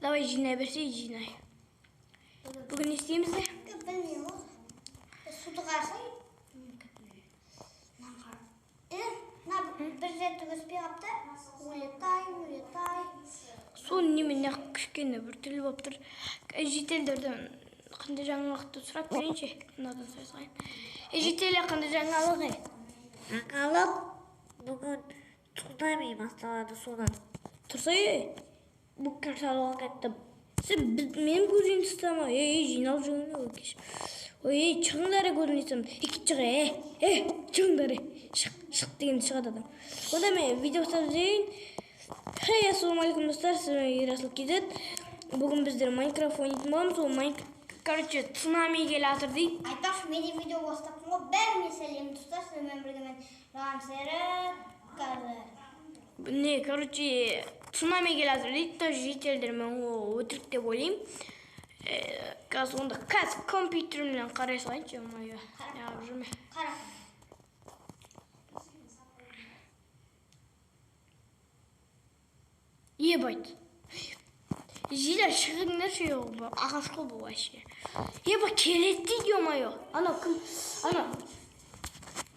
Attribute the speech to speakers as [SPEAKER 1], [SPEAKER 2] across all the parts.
[SPEAKER 1] Давай жинай берсе жинай. Бүгін не істейміз де?
[SPEAKER 2] Білмеймін ғой. Суды қарсай. Бір жеті өспей қапты. Улетай.
[SPEAKER 1] Сол немен кішкене бір түрлі болып тұр. Жетелдерден қандай жаңалықты сұрап берейінші. Мынадан сөйлесейін. Жетелі қандай жаңалық?
[SPEAKER 3] Жаңалық бүгін цунами басталады содан.
[SPEAKER 1] Тұрса бүкір салуға қайттым. Сен мен көзін тұстама. Жинал жүгіне өкеш. Шығыңдары көзін тұстам. Екі шығы. Шығыңдары. Шық деген шығады адам. Ода мен видео ұстап дейін. Хей, ассалаумалейкум достар, сізбен Ерасыл Кезет. Бүгін біздер Майнкрафт ойнайтын боламыз. Ол короче, цунами келатыр дейді.
[SPEAKER 2] Айтпақшы, менде видео бастаппын ғой. Бәріне сәлем достар, сізбен бірге мен Рам Серік.
[SPEAKER 1] Не, короче, цунами келатыр дейді. Тоже жетелдер мен өтірік деп ойлаймын. Қазір онда компьютерімнен қарай салайыншы. Жүрме.
[SPEAKER 2] Қара.
[SPEAKER 1] Ебать. Жиля шығыңдар ше, ағаш қол бұл вообще. Ебать, келет дейді, ё-моё. Ана кім? Ана.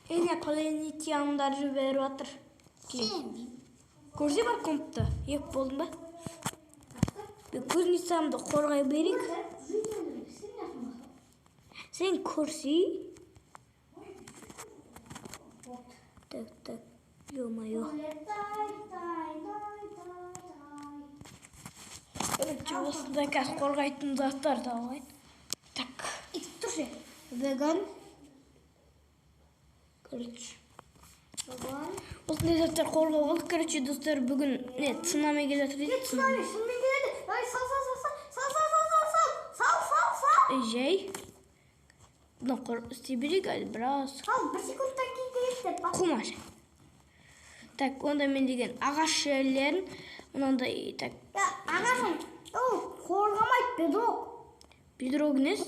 [SPEAKER 1] Инопланетяндар жіберіп жатыр. Көрсе бар компты. Еп болдың ба? Көзінісамды қорғай берейік. Сен көрсей. Так, ё-моё. Короче, осындай қазір қорғайтын заттар да алайын. Так.
[SPEAKER 2] Тұршы. Веган.
[SPEAKER 1] Короче. Осындай заттар қорғау болды. Короче, достар, бүгін цунами келатыр дейді.
[SPEAKER 2] Цунами, шынымен келеді. Сал.
[SPEAKER 1] Жай. Бұны істей берейік әлі біраз.
[SPEAKER 2] Сал, бір секундтан кейін келеді деп ба?
[SPEAKER 1] Қумаш. Так, онда мен деген ағаш жерлерін, онандай, так.
[SPEAKER 2] Ағашым, қорғамайды, бедрок.
[SPEAKER 1] Бедрок нес?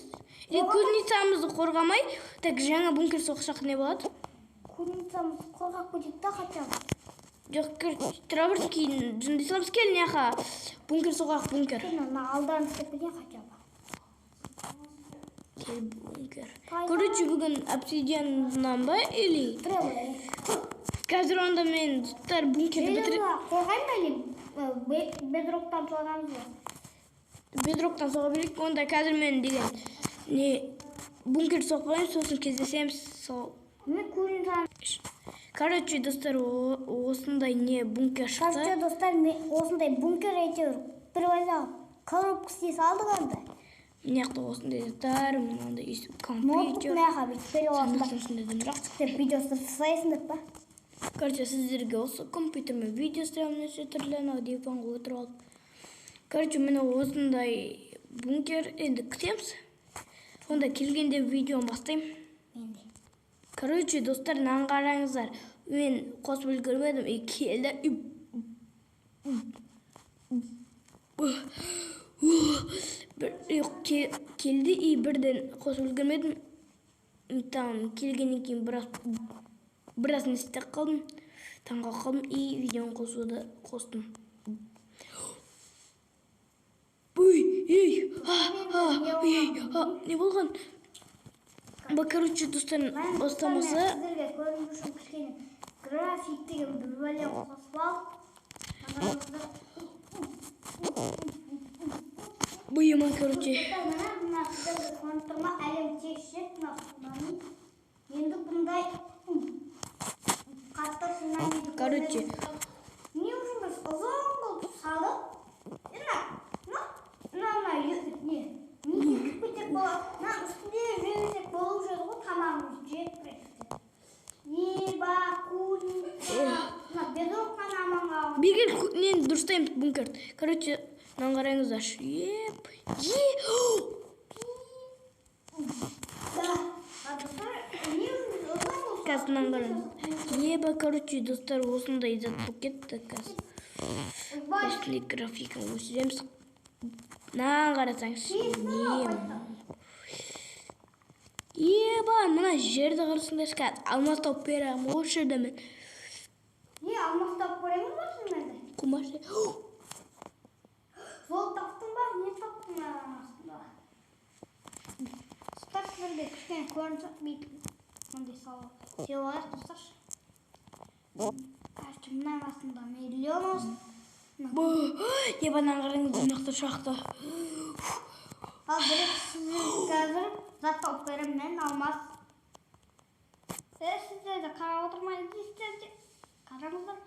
[SPEAKER 1] Көзінісамызды қорғамай, так, жаңа бункер соқсақ не болады?
[SPEAKER 2] Көзінісамызды қорғап көтеді да қачам.
[SPEAKER 1] Жоқ, тұра бірді кейін жүндесіламыз кел, неға бункер соқақ бункер.
[SPEAKER 2] Алдан істеп беден қачам.
[SPEAKER 1] Кел бункер. Короче, бүгін обсидианнан ба, или? Қазір онда мен тұттар бункерді бітіріп...
[SPEAKER 2] Қорғайын бәлі, бедроктан соғамыз ба?
[SPEAKER 1] Бедроктан соға берейік, онда қазір мен деген бункер соқпайын, сосын кездесеміз сол...
[SPEAKER 2] Мен көрін сан...
[SPEAKER 1] Короче, достар, осындай бункер шықты.
[SPEAKER 2] Короче, достар, осындай бункер әйтеуір. Бір байлағы коробкісіне салдық анда.
[SPEAKER 1] Неқті осындай заттар, мұндай компьютер.
[SPEAKER 2] Ноутбук неға бітпелі уақытта.
[SPEAKER 1] Сандықтың дымрақ.
[SPEAKER 2] Деп видеосы сайсын деп ба?
[SPEAKER 1] Короче, сіздерге осы компьютермен видео істеремін неше түрлі диванға отырып алып. Короче, мені осындай бункер енді күтеміз. Онда келгенде видеоны бастаймын.
[SPEAKER 2] Менде.
[SPEAKER 1] Короче, достар, нан қараңыздар. Мен қосып үлгермедім. Келді. Келді бірден қосып үлгермедім. Там келгеннен кейін біраз нестек қалдым. Таңға қалдым видеоны қосуды қостым. Не болған? Короче, достар, остамасы...
[SPEAKER 2] Сіздерге көрін үшін кішкене график деген бір бәлем қосып алып.
[SPEAKER 1] Бұйыман, короче.
[SPEAKER 2] Мына сіздерге контырма әлем текшет насынаны. Енді бұндай қатты сынайды.
[SPEAKER 1] Короче.
[SPEAKER 2] Не үшін біз ұзын қылып салып. Не кіпетек болады. Үстінде жөйсек болып жүрді ғой, тамағымыз жеп кіректі. Бедроктан аманға.
[SPEAKER 1] Бегел нені дұрыстаймыз бункерді. Короче, нан қараңыздар. Қазір нан қараңыздар. Короче, достар, осындай зат болып кетті қазір. Осындай графиканы өсіреміз. Нан қарасаңыз. Мына жерді қарасыңдар. Алмас тауып беремін. Осы жерде мен.
[SPEAKER 2] Не, алмас тауып беремін ба сіздерді?
[SPEAKER 1] Құмашы.
[SPEAKER 2] Сол таптың кішкене көрінсек бүйтіп мындай салып сеуіп алайық достар. Қазір мұнай басында миллион болсын.
[SPEAKER 1] Ебанан қараңыз мықты шақты.
[SPEAKER 2] Ал бірек сіздер қазір зат тауып беремін мен Алмас. Сіздер де қарап отырмай дейсіздер де қараңыздар.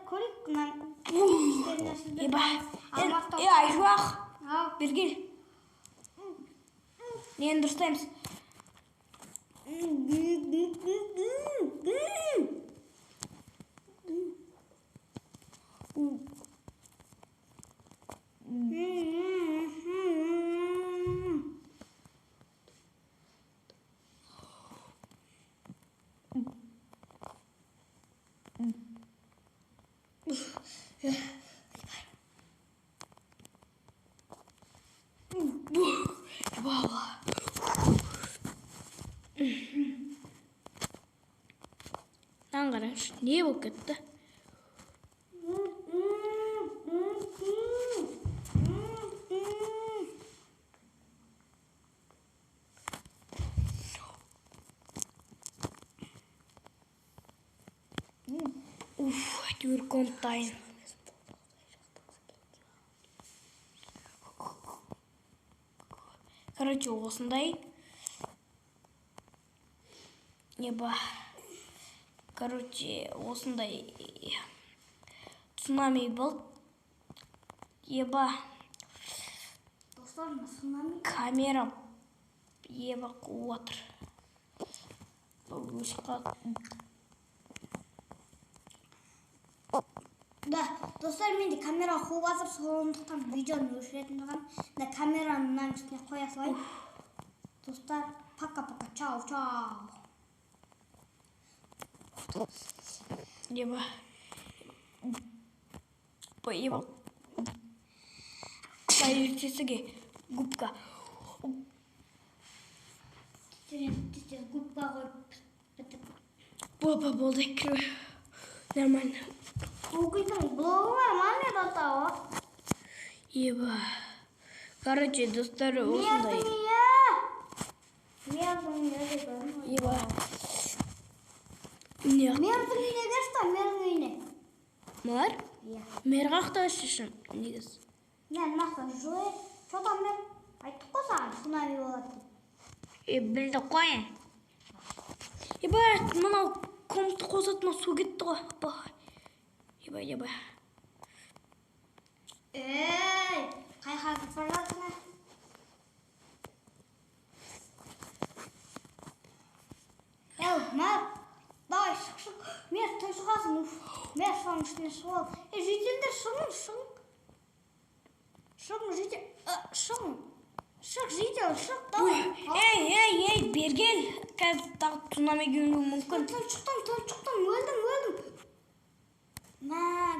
[SPEAKER 2] Көрейік мынаны іштеріне сіздер.
[SPEAKER 1] Еба.
[SPEAKER 2] Алмас тауып.
[SPEAKER 1] Айшуақ.
[SPEAKER 2] Ал.
[SPEAKER 1] Бергел. Нені дұрыстаймыз? Lan qarаңыз, не болып кетті? Әйтеуір контайын. Короче, осындай. Еба. Короче, осындай цунами болды. Еба.
[SPEAKER 2] Достар, цунами.
[SPEAKER 1] Камера еба қуып отыр. Өшіп қалды.
[SPEAKER 2] Да, достар, менде камера қуып жатыр, сондықтан видеоны өшіретін тұрған. Да, камераны мынаның үстіне қоя салайын. Достар, пока-пока, чау-чау.
[SPEAKER 1] Еба. Еба. Ертесіге губка.
[SPEAKER 2] Тез губка қойып бітіп.
[SPEAKER 1] Болды, кіру. Нормально.
[SPEAKER 2] Оқитын блогы бар ма мен атауы?
[SPEAKER 1] Еба. Короче, достар, осындай. Еба.
[SPEAKER 2] Мердің үйіне берші, мердің үйіне.
[SPEAKER 1] Малар? Мерғақта үшішім, негіз.
[SPEAKER 2] Мен нақты жылы, шодан мер. Айттық қой саған, цунами болады.
[SPEAKER 3] Білді қойын.
[SPEAKER 1] Еба, мынау комты қосатына су кетті ғой. Еба.
[SPEAKER 2] Қай қағып барасың? Мер, давай шық. Мер, тұншығасың. Мер, соның ішіне шығып. Жителдер шығың. Шығың, жител. Шық, жител, шық, давай.
[SPEAKER 1] Ей, бергел. Қазір тағы цунами келуі мүмкін.
[SPEAKER 2] Тұншықтым, өлдім.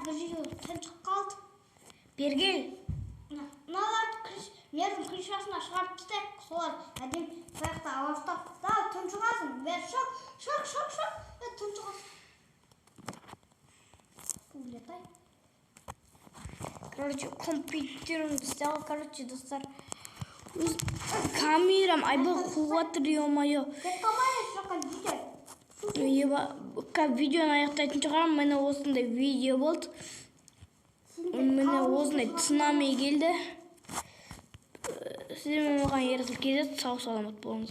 [SPEAKER 2] Жител, тұншық қалды.
[SPEAKER 1] Бергел.
[SPEAKER 2] Мыналарды мердің крышасына шығарып тастайық. Солар әдем баяқта ауастап. Да, тұншығасың. Бер, шық. Тұншығасың. Улетай.
[SPEAKER 1] Короче, компьютерім істеғал. Короче, достар. Камерам айбыл қуатыр, ё-моё.
[SPEAKER 2] Кет қалмайын, шыққан жител.
[SPEAKER 1] Еба, видеоны аяқтайтын шығарым. Мені осындай видео болды. Мені осындай цунами келді. Сіздермен оған ерсіл кезет. Сау саламат болыңыз.